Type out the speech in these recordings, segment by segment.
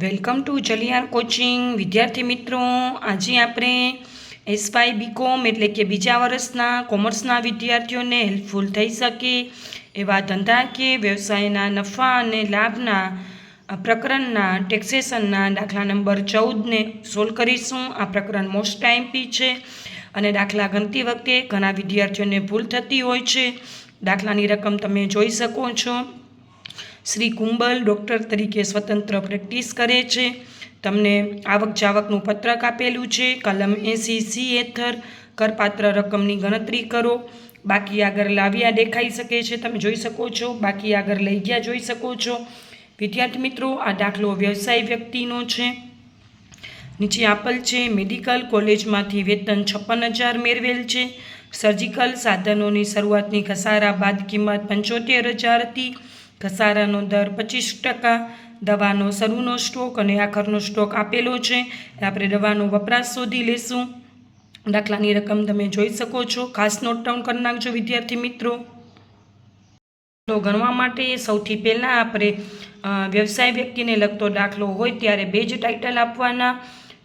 Welcome to જલિયાર coaching. વિદ્યાર્થી મિત્રો, આજે આપણે એસવાય બીકોમ એટલે કે બીજા વર્ષના કોમર્સના વિદ્યાર્થીઓને હેલ્પફુલ થઈ શકે એવા ધંધા કે વ્યવસાયના નફા અને લાભના પ્રકરણના ટેક્સેશનના દાખલા નંબર 14ને સોલ્વ કરીશું. આ પ્રકરણ મોસ્ટ આઈએમપી છે અને દાખલા ગણતી વખતે ઘણા વિદ્યાર્થીઓને ભૂલ થતી હોય છે. દાખલાની રકમ તમે જોઈ શકો છો. શ્રી કુંબલ ડૉક્ટર તરીકે સ્વતંત્ર પ્રેક્ટિસ કરે છે. તમને આવક જાવકનું પત્રક આપેલું છે. કલમ 80C હેઠળ કરપાત્ર રકમની ગણતરી કરો. બાકી આગળ લાવ્યા દેખાઈ શકે છે, તમે જોઈ શકો છો. બાકી આગળ લઈ ગયા જોઈ શકો છો. વિદ્યાર્થી મિત્રો, આ દાખલો વ્યવસાય વ્યક્તિનો છે. નીચે આપેલ છે મેડિકલ કોલેજમાંથી વેતન 56,000 મેળવેલ છે. સર્જિકલ સાધનોની શરૂઆતની ઘસારા બાદ કિંમત 75,000 હતી. ઘસારાનો દર 25%. દવાનો શરૂનો સ્ટોક અને આખરનો સ્ટોક આપેલો છે. આપણે દવાનો વપરાશ શોધી લેશું. દાખલાની રકમ તમે જોઈ શકો છો. ખાસ નોટ ડાઉન કરી નાખજો વિદ્યાર્થી મિત્રો. તો ગણવા માટે સૌથી પહેલાં આપણે વ્યવસાય વ્યક્તિને લગતો દાખલો હોય ત્યારે બે જ ટાઇટલ આપવાના.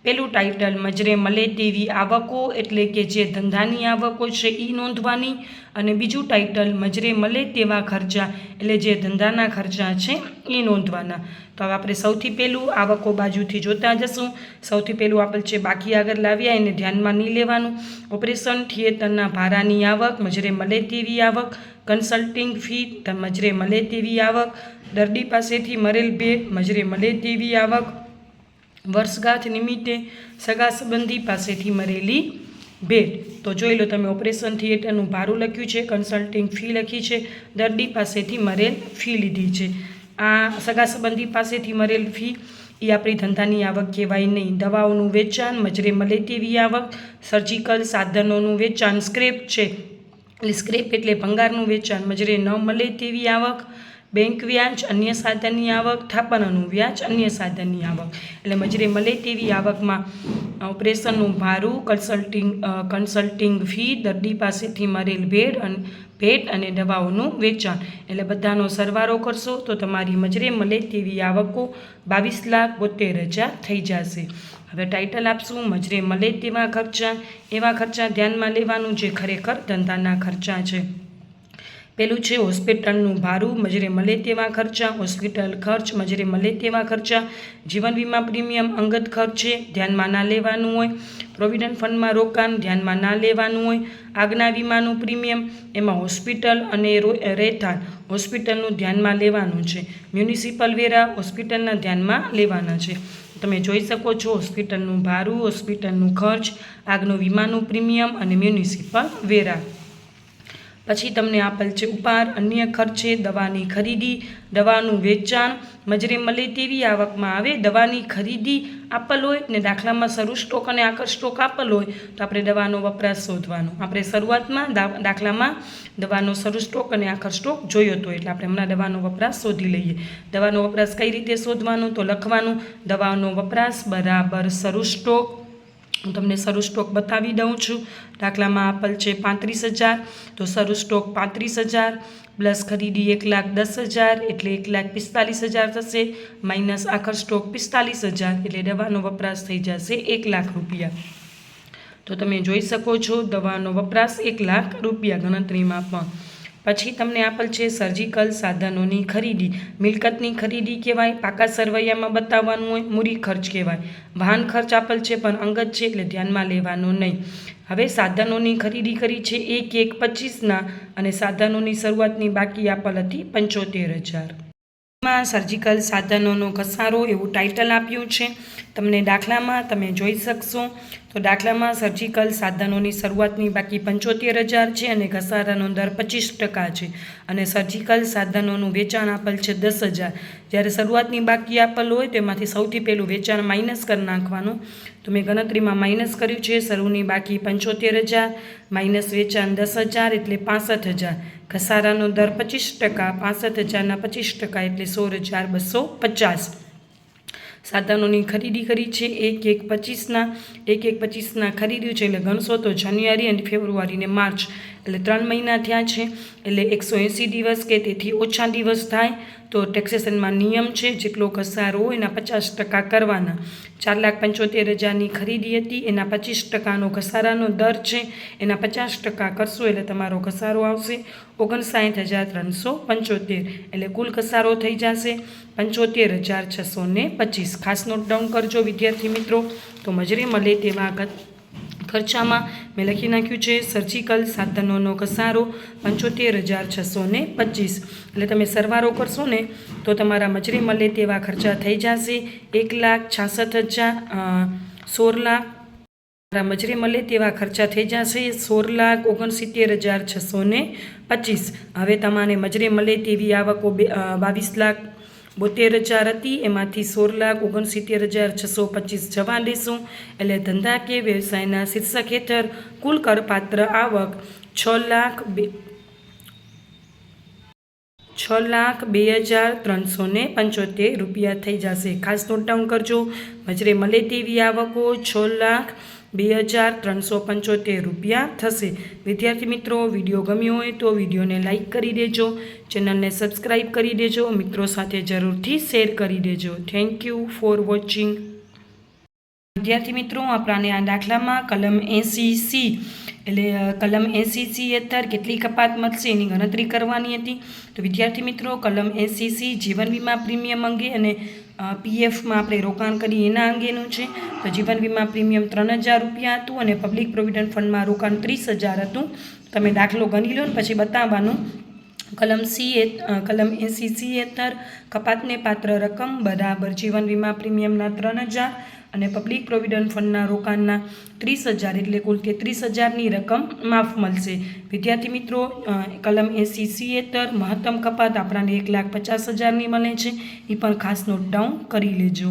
પહેલું ટાઇટલ મજરે મળે તેવી આવકો એટલે કે જે ધંધાની આવકો છે એ નોંધવાની, અને બીજું ટાઇટલ મજરે મળે તેવા ખર્ચા એટલે જે ધંધાના ખર્ચા છે એ નોંધવાના. તો હવે આપણે સૌથી પહેલું આવકો બાજુથી જોતા જશું. સૌથી પહેલું આપેલ છે બાકી આગળ લાવ્યા, એને ધ્યાનમાં નહીં લેવાનું. ઓપરેશન થિયેટરના ભાડાની આવક મજરે મળે તેવી આવક. કન્સલ્ટિંગ ફી મજરે મળે તેવી આવક. દર્દી પાસેથી મરેલ ભેટ મજરે મળે તેવી આવક. વર્ષગાંઠ નિમિત્તે સગા સંબંધી પાસેથી મરેલી ભેટ. તો જોઈ લો તમે, ઓપરેશન થિયેટરનું ભાડું લખ્યું છે, કન્સલ્ટિંગ ફી લખી છે, દર્દી પાસેથી મરેલ ફી લીધી છે. આ સગા સંબંધી પાસેથી મરેલ ફી એ આપણી ધંધાની આવક કહેવાય નહીં. દવાઓનું વેચાણ મજરે મળે તેવી આવક. સર્જિકલ સાધનોનું વેચાણ સ્ક્રેપ છે, એટલે સ્ક્રેપ એટલે ભંગારનું વેચાણ મજરે ન મળે તેવી આવક. બેંક વ્યાજ અન્ય સાધનની આવક. થાપણાનું વ્યાજ અન્ય સાધનની આવક. એટલે મજરે મળે તેવી આવકમાં ઓપરેશનનું ભાડું, કન્સલ્ટિંગ ફી, દર્દી પાસેથી મરેલ ભેટ અને દવાઓનું વેચાણ, એટલે બધાનો સરવાળો કરશો તો તમારી મજરે મળે તેવી આવકો 22,72,000 થઈ જશે. હવે ટાઇટલ આપશું મજરે મળે તેવા ખર્ચા. એવા ખર્ચા ધ્યાનમાં લેવાનું જે ખરેખર ધંધાના ખર્ચા છે. પેલું છે હોસ્પિટલનું ભાડું મજરે મળે તેવા ખર્ચા. હોસ્પિટલ ખર્ચ મજરે મળે તેવા ખર્ચા. જીવન વીમા પ્રીમિયમ અંગત ખર્ચ છે, ધ્યાનમાં ના લેવાનું હોય. પ્રોવિડન્ટ ફંડમાં રોકાણ ધ્યાનમાં ના લેવાનું હોય. આગના વીમાનું પ્રીમિયમ, એમાં હોસ્પિટલ અને રહેઠાણ હોસ્પિટલનું ધ્યાનમાં લેવાનું છે. મ્યુનિસિપલ વેરા હોસ્પિટલના ધ્યાનમાં લેવાના છે. તમે જોઈ શકો છો હોસ્પિટલનું ભાડું, હોસ્પિટલનું ખર્ચ, આગનું વીમાનું પ્રીમિયમ અને મ્યુનિસિપલ વેરા. પછી તમને આપેલ છે ઉપહાર, અન્ય ખર્ચે દવાની ખરીદી, દવાનું વેચાણ મજરે મળે તેવી આવકમાં આવે. દવાની ખરીદી આપેલ હોય ને દાખલામાં શરૂ સ્ટોક અને આખર સ્ટોક આપેલ હોય તો આપણે દવાનો વપરાશ શોધવાનો. આપણે શરૂઆતમાં દાખલામાં દવાનો શરૂ સ્ટોક અને આખર સ્ટોક જોયો હતો, એટલે આપણે હમણાં દવાનો વપરાશ શોધી લઈએ. દવાનો વપરાશ કઈ રીતે શોધવાનું? તો લખવાનું દવાનો વપરાશ બરાબર શરૂ સ્ટોક. હું તમને શરૂ સ્ટોક બતાવી દઉં છું. દાખલામાં આપેલ છે 35,000, તો શરૂ સ્ટોક 35,000 પ્લસ ખરીદી 1,10,000 એટલે 1,45,000 થશે, માઇનસ આખર સ્ટોક 45,000 એટલે દવાનો વપરાશ થઈ જશે 1,00,000 રૂપિયા. તો તમે જોઈ શકો છો દવાનો વપરાશ 1,00,000 રૂપિયા ગણતરીમાં પણ. પછી તમને આપેલ છે સર્જિકલ સાધનોની ખરીદી. મિલકતની ખરીદી કહેવાય, પાકા સરવૈયામાં બતાવવાનું હોય. મૂડી ખર્ચ કહેવાય. વાહન ખર્ચ આપેલ છે પણ અંગત છે એટલે ધ્યાનમાં લેવાનો નહીં. હવે સાધનોની ખરીદી કરી છે 1/1/25ના, અને સાધનોની શરૂઆતની બાકી આપેલ હતી 75,000. માં સર્જિકલ સાધનોનો ઘસારો એવું ટાઇટલ આપ્યું છે. તમને દાખલામાં તમે જોઈ શકશો. તો દાખલામાં સર્જિકલ સાધનોની શરૂઆતની બાકી 75,000 છે અને ઘસારાનો દર 25% છે. અને સર્જિકલ સાધનોનું વેચાણ આપેલ છે 10,000. જ્યારે શરૂઆતની બાકી આપેલ હોય તેમાંથી સૌથી પહેલું વેચાણ માઇનસ કરી નાખવાનું. તો મેં ગણતરીમાં માઇનસ કર્યું છે. શરૂની બાકી 75,000 માઇનસ વેચાણ 10,000 એટલે 65,000. ઘસારાનો દર 25%, 65,000ના 25% એટલે 16,250. સાધનોની ખરીદી કરી છે 1/1/25ના. 1/1/25ના ખરીદ્યું છે એટલે ગણશો તો જાન્યુઆરી અને ફેબ્રુઆરી ને માર્ચ એટલે 3 મહિના થયા છે એટલે 180 દિવસ કે તેથી ઓછા દિવસ થાય તો ટેક્સેશનમાં નિયમ છે જેટલો ઘસારો હોય એના 50% કરવાના. 4,75,000ની ખરીદી હતી એના 25%નો ઘસારાનો દર છે એના 50% કરશો એટલે તમારો ઘસારો આવશે 59,375 એટલે કુલ ઘસારો થઈ જશે 75,625. ખાસ નોટ ડાઉન કરજો વિદ્યાર્થી મિત્રો. તો મજૂરી મળે તેવા ખર્ચામાં મેં લખી નાખ્યું છે સર્જિકલ સાધનોનો ઘસારો 75,625. એટલે તમે સરવાળો કરશો ને તો તમારા મજૂરી મળે તેવા ખર્ચા થઈ જશે 1,66,16 મજૂરી મળે તેવા ખર્ચા થઈ જશે 16,69,625. હવે તમારે મજૂરી મળે તેવી આવકો 22,72,000 હતી એમાંથી 16,69,625 જવા દેશું. એટલે ધંધાકીય વ્યવસાયના શીર્ષક હેઠળ કુલ કરપાત્ર આવક 6,02,375 રૂપિયા થઈ જશે. ખાસ નોટ ડાઉન કરજો મજૂરી મળે તેવી આવકો 6,02,375 રૂપિયા થશે. વિદ્યાર્થી મિત્રો વિડીયો ગમ્યો હોય તો વિડીયોને લાઇક કરી દેજો, ચેનલને સબસ્ક્રાઈબ કરી દેજો, મિત્રો સાથે જરૂરથી શેર કરી દેજો. Thank you for watching. વિદ્યાર્થી મિત્રો આપણાને આ દાખલામાં કલમ 80C એટલે કલમ 80C હેઠળ કેટલી કપાત મળશે એની ગણતરી કરવાની હતી. તો વિદ્યાર્થી મિત્રો કલમ 80C જીવન વીમા પ્રીમિયમ અંગે અને પીએફમાં આપણે રોકાણ કરીએ એના અંગેનું છે. તો જીવન વીમા પ્રીમિયમ 3,000 રૂપિયા હતું અને પબ્લિક પ્રોવિડન્ટ ફંડમાં રોકાણ 30,000 હતું. તમે દાખલો ગણી લો ને પછી બતાવવાનું. કલમ 80C હેઠળ કપાતને પાત્ર રકમ બરાબર જીવન વીમા પ્રીમિયમના 3,000 અને પબ્લિક પ્રોવિડન્ટ ફંડના રોકાણના 30,000 એટલે કુલ 33,000ની રકમ માફ મળશે. વિદ્યાર્થી મિત્રો કલમ 80C હેઠળ મહત્તમ કપાત આપણાને 1,50,000ની મળે છે એ પણ ખાસ નોટ ડાઉન કરી લેજો.